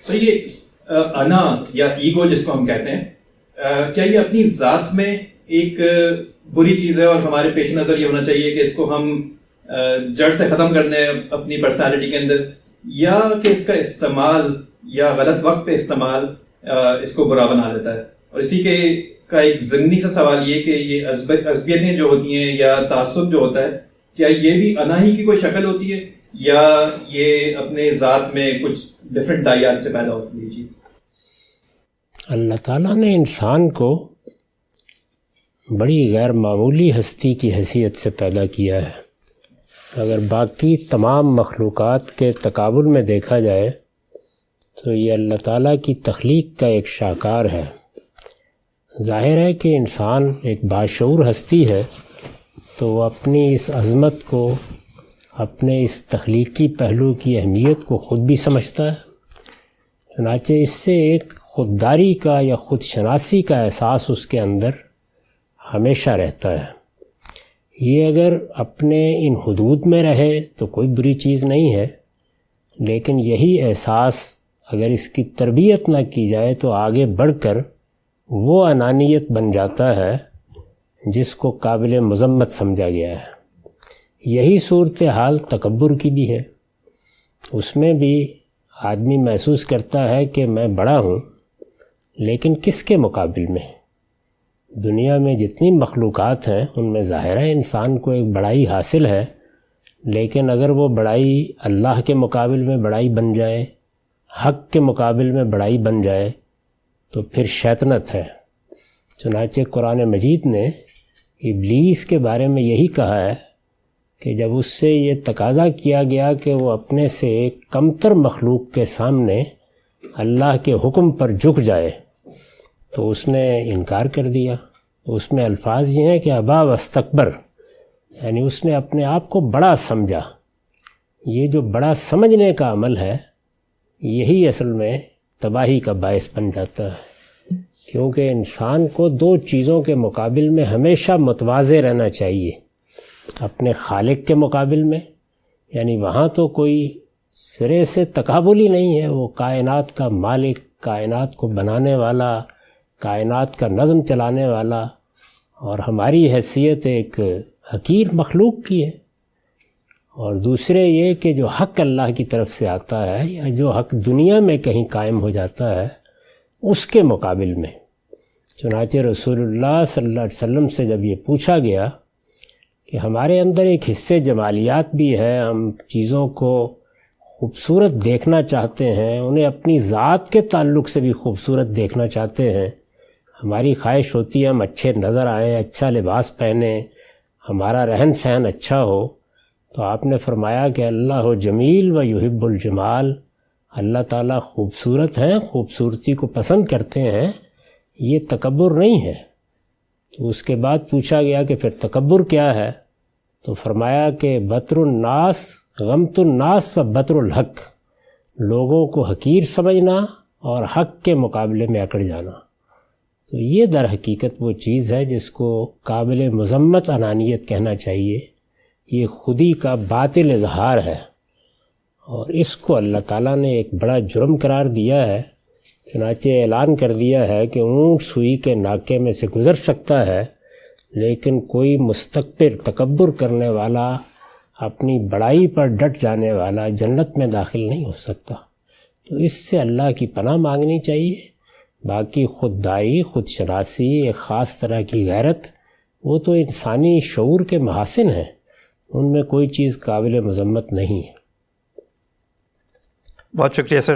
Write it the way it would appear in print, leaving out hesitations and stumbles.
سر یہ انا یا ایگو جس کو ہم کہتے ہیں، کیا یہ اپنی ذات میں ایک بری چیز ہے، اور ہمارے پیش نظر یہ ہونا چاہیے کہ اس کو ہم جڑ سے ختم کر دیں اپنی پرسنالٹی کے اندر، یا کہ اس کا استعمال یا غلط وقت پہ استعمال اس کو برا بنا دیتا ہے؟ اور اسی کے کا ایک ضمنی سا سوال یہ کہ یہ عصبیتیں جو ہوتی ہیں یا تعصب جو ہوتا ہے، کیا یہ بھی انا ہی کی کوئی شکل ہوتی ہے، یا یہ اپنے ذات میں کچھ ڈفرینٹ دائیات سے پیدا ہوتی ہے یہ چیز؟ اللہ تعالیٰ نے انسان کو بڑی غیر معمولی ہستی کی حیثیت سے پیدا کیا ہے۔ اگر باقی تمام مخلوقات کے تقابل میں دیکھا جائے تو یہ اللہ تعالیٰ کی تخلیق کا ایک شاہکار ہے۔ ظاہر ہے کہ انسان ایک باشعور ہستی ہے، تو وہ اپنی اس عظمت کو، اپنے اس تخلیقی پہلو کی اہمیت کو خود بھی سمجھتا ہے، چنانچہ اس سے ایک خودداری کا یا خود شناسی کا احساس اس کے اندر ہمیشہ رہتا ہے۔ یہ اگر اپنے ان حدود میں رہے تو کوئی بری چیز نہیں ہے، لیکن یہی احساس اگر اس کی تربیت نہ کی جائے تو آگے بڑھ کر وہ انانیت بن جاتا ہے جس کو قابل مذمت سمجھا گیا ہے۔ یہی صورتحال تکبر کی بھی ہے۔ اس میں بھی آدمی محسوس کرتا ہے کہ میں بڑا ہوں، لیکن کس کے مقابل میں؟ دنیا میں جتنی مخلوقات ہیں ان میں ظاہر ہے انسان کو ایک بڑائی حاصل ہے، لیکن اگر وہ بڑائی اللہ کے مقابل میں بڑائی بن جائے، حق کے مقابل میں بڑائی بن جائے، تو پھر شیطنت ہے۔ چنانچہ قرآن مجید نے ابلیس کے بارے میں یہی کہا ہے کہ جب اس سے یہ تقاضا کیا گیا کہ وہ اپنے سے ایک کمتر مخلوق کے سامنے اللہ کے حکم پر جھک جائے تو اس نے انکار کر دیا۔ تو اس میں الفاظ یہ ہیں کہ ابا واستکبر، یعنی اس نے اپنے آپ کو بڑا سمجھا۔ یہ جو بڑا سمجھنے کا عمل ہے یہی اصل میں تباہی کا باعث بن جاتا ہے، کیونکہ انسان کو دو چیزوں کے مقابل میں ہمیشہ متواضع رہنا چاہیے۔ اپنے خالق کے مقابل میں، یعنی وہاں تو کوئی سرے سے تقابل ہی نہیں ہے، وہ کائنات کا مالک، کائنات کو بنانے والا، کائنات کا نظم چلانے والا، اور ہماری حیثیت ایک حقیر مخلوق کی ہے۔ اور دوسرے یہ کہ جو حق اللہ کی طرف سے آتا ہے یا جو حق دنیا میں کہیں قائم ہو جاتا ہے اس کے مقابل میں۔ چنانچہ رسول اللہ صلی اللہ علیہ وسلم سے جب یہ پوچھا گیا کہ ہمارے اندر ایک حصے جمالیات بھی ہے، ہم چیزوں کو خوبصورت دیکھنا چاہتے ہیں، انہیں اپنی ذات کے تعلق سے بھی خوبصورت دیکھنا چاہتے ہیں، ہماری خواہش ہوتی ہے ہم اچھے نظر آئیں، اچھا لباس پہنیں، ہمارا رہن سہن اچھا ہو، تو آپ نے فرمایا کہ اللہ جمیل و یحب الجمال، اللہ تعالیٰ خوبصورت ہیں، خوبصورتی کو پسند کرتے ہیں، یہ تکبر نہیں ہے۔ تو اس کے بعد پوچھا گیا کہ پھر تکبر کیا ہے؟ تو فرمایا کہ بطر الناس غمت الناس و بطر الحق، لوگوں کو حقیر سمجھنا اور حق کے مقابلے میں اکڑ جانا۔ تو یہ در حقیقت وہ چیز ہے جس کو قابل مذمت انانیت کہنا چاہیے۔ یہ خودی کا باطل اظہار ہے، اور اس کو اللہ تعالیٰ نے ایک بڑا جرم قرار دیا ہے۔ چنانچہ اعلان کر دیا ہے کہ اونٹ سوئی کے ناکے میں سے گزر سکتا ہے، لیکن کوئی مستکبر تکبر کرنے والا، اپنی بڑائی پر ڈٹ جانے والا جنت میں داخل نہیں ہو سکتا۔ تو اس سے اللہ کی پناہ مانگنی چاہیے۔ باقی خودداری، خود شناسی، ایک خاص طرح کی غیرت، وہ تو انسانی شعور کے محاسن ہیں، ان میں کوئی چیز قابل مذمت نہیں ہے۔ بہت شکریہ سر۔